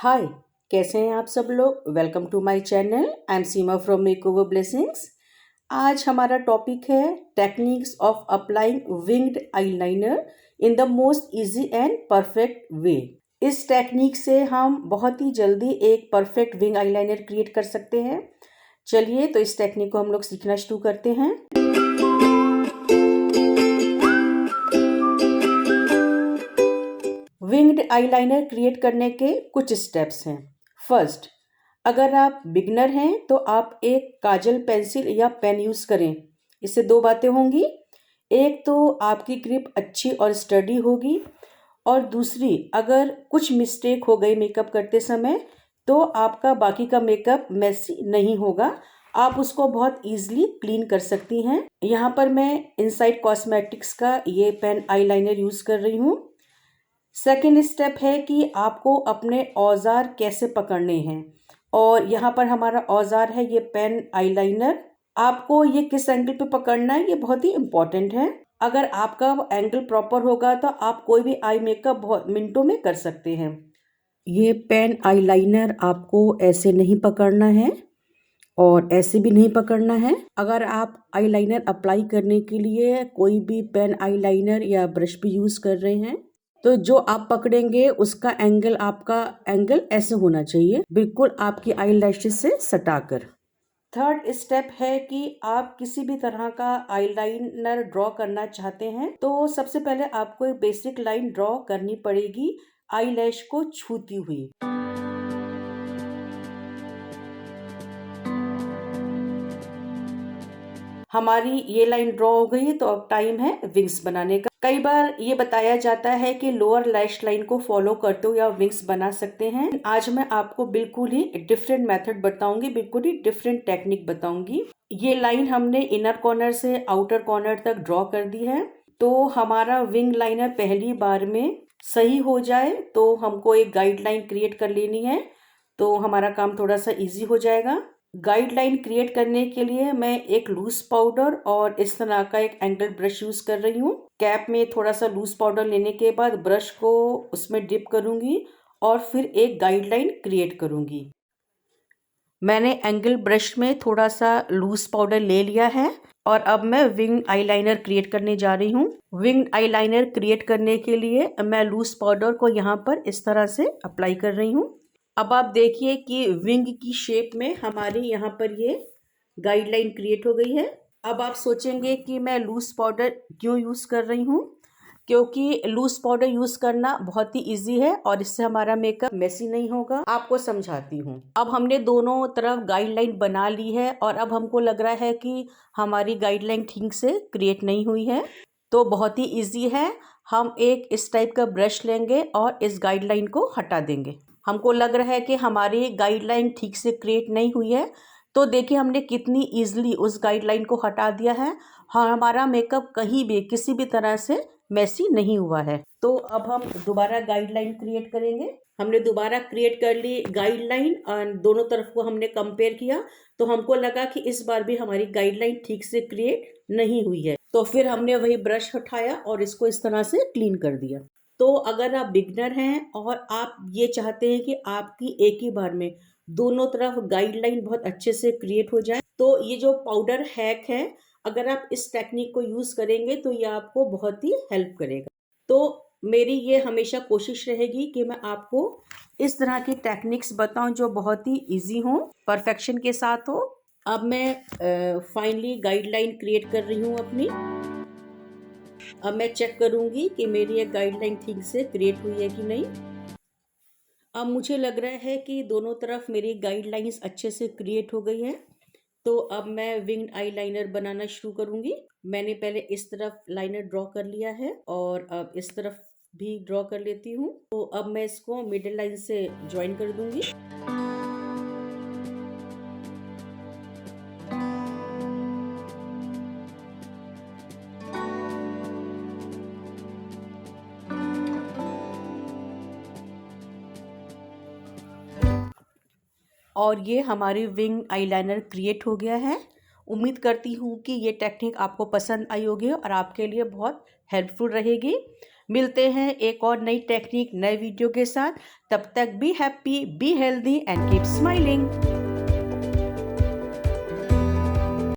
हाय, कैसे हैं आप सब लोग। Welcome to my channel. I am Seema from makeover blessings. आज हमारा टॉपिक है techniques of applying winged eyeliner in the most easy and perfect way. इस टेक्निक से हम बहुत ही जल्दी एक परफेक्ट विंग आईलाइनर क्रिएट कर सकते हैं। चलिए तो इस टेक्निक को हम लोग सीखना शुरू करते हैं। विंग्ड आईलाइनर क्रिएट करने के कुछ स्टेप्स हैं। फर्स्ट, अगर आप बिगनर हैं तो आप एक काजल पेंसिल या पेन यूज़ करें। इससे दो बातें होंगी, एक तो आपकी ग्रिप अच्छी और स्टडी होगी, और दूसरी अगर कुछ मिस्टेक हो गई मेकअप करते समय तो आपका बाकी का मेकअप मेसी नहीं होगा, आप उसको बहुत ईजिली क्लीन कर सकती हैं। यहाँ पर मैं इनसाइड कॉस्मेटिक्स का ये पेन आईलाइनर यूज़ कर रही हूँ। सेकेंड स्टेप है कि आपको अपने औजार कैसे पकड़ने हैं, और यहाँ पर हमारा औजार है ये पेन आईलाइनर। आपको ये किस एंगल पे पकड़ना है ये बहुत ही इम्पोर्टेंट है। अगर आपका एंगल प्रॉपर होगा तो आप कोई भी आई मेकअप बहुत मिनटों में कर सकते हैं। ये पेन आईलाइनर आपको ऐसे नहीं पकड़ना है और ऐसे भी नहीं पकड़ना है। अगर आप आईलाइनर अप्लाई करने के लिए कोई भी पेन आईलाइनर या ब्रश भी यूज़ कर रहे हैं तो जो आप पकड़ेंगे उसका एंगल, आपका एंगल ऐसे होना चाहिए, बिल्कुल आपकी आई लैशेस से सटाकर। थर्ड स्टेप है कि आप किसी भी तरह का आईलाइनर ड्रॉ करना चाहते हैं तो सबसे पहले आपको एक बेसिक लाइन ड्रॉ करनी पड़ेगी आई लैश को छूती हुई। हमारी ये लाइन ड्रॉ हो गई तो अब टाइम है विंग्स बनाने का। कई बार ये बताया जाता है कि लोअर लैश लाइन को फॉलो करते हुए आप विंग्स बना सकते हैं। आज मैं आपको बिल्कुल ही डिफरेंट मेथड बताऊंगी, बिल्कुल ही डिफरेंट टेक्निक बताऊंगी। ये लाइन हमने इनर कॉर्नर से आउटर कॉर्नर तक ड्रॉ कर दी है। तो हमारा विंग लाइनर पहली बार में सही हो जाए तो हमको एक गाइडलाइन क्रिएट कर लेनी है, तो हमारा काम थोड़ा सा इजी हो जाएगा। गाइडलाइन क्रिएट करने के लिए मैं एक लूज पाउडर और इस तरह का एक एंगल ब्रश यूज कर रही हूँ। कैप में थोड़ा सा लूज पाउडर लेने के बाद ब्रश को उसमें डिप करूंगी और फिर एक गाइडलाइन क्रिएट करूंगी। मैंने एंगल ब्रश में थोड़ा सा लूज पाउडर ले लिया है और अब मैं विंग आईलाइनर क्रिएट करने जा रही हूँ। विंग आईलाइनर क्रिएट करने के लिए मैं लूज पाउडर को यहाँ पर इस तरह से अप्लाई कर रही हूँ। अब आप देखिए कि विंग की शेप में हमारी यहाँ पर ये गाइडलाइन क्रिएट हो गई है। अब आप सोचेंगे कि मैं लूज पाउडर क्यों यूज़ कर रही हूँ, क्योंकि लूज पाउडर यूज़ करना बहुत ही इजी है और इससे हमारा मेकअप मेसी नहीं होगा। आपको समझाती हूँ। अब हमने दोनों तरफ गाइडलाइन बना ली है और अब हमको लग रहा है कि हमारी गाइडलाइन ठीक से क्रिएट नहीं हुई है, तो बहुत ही ईजी है। हम एक इस टाइप का ब्रश लेंगे और इस गाइडलाइन को हटा देंगे। हमको लग रहा है कि हमारी गाइडलाइन ठीक से क्रिएट नहीं हुई है, तो देखिए हमने कितनी इजीली उस गाइडलाइन को हटा दिया है। हमारा मेकअप कहीं भी किसी भी तरह से मेसी नहीं हुआ है। तो अब हम दोबारा गाइडलाइन क्रिएट करेंगे। हमने दोबारा क्रिएट कर ली गाइडलाइन और दोनों तरफ को हमने कंपेयर किया, तो हमको लगा कि इस बार भी हमारी गाइडलाइन ठीक से क्रिएट नहीं हुई है, तो फिर हमने वही ब्रश उठाया और इसको इस तरह से क्लीन कर दिया। तो अगर आप बिगनर हैं और आप ये चाहते हैं कि आपकी एक ही बार में दोनों तरफ गाइडलाइन बहुत अच्छे से क्रिएट हो जाए, तो ये जो पाउडर हैक है, अगर आप इस टेक्निक को यूज़ करेंगे तो ये आपको बहुत ही हेल्प करेगा। तो मेरी ये हमेशा कोशिश रहेगी कि मैं आपको इस तरह की टेक्निक्स बताऊं जो बहुत ही इजी हो, परफेक्शन के साथ हो। अब मैं फाइनली गाइडलाइन क्रिएट कर रही हूँ अपनी। अब मैं चेक करूंगी कि मेरी ये गाइडलाइन ठीक से क्रिएट हुई है कि नहीं। अब मुझे लग रहा है कि दोनों तरफ मेरी गाइडलाइंस अच्छे से क्रिएट हो गई है, तो अब मैं विंग आईलाइनर बनाना शुरू करूंगी। मैंने पहले इस तरफ लाइनर ड्रॉ कर लिया है और अब इस तरफ भी ड्रॉ कर लेती हूँ। तो अब मैं इसको मिडिल लाइन से ज्वाइन कर दूंगी। और ये हमारी विंग आईलाइनर क्रिएट हो गया है। उम्मीद करती हूँ कि ये टेक्निक आपको पसंद आई होगी और आपके लिए बहुत हेल्पफुल रहेगी। मिलते हैं एक और नई टेक्निक नए वीडियो के साथ। तब तक be happy, be healthy and keep smiling.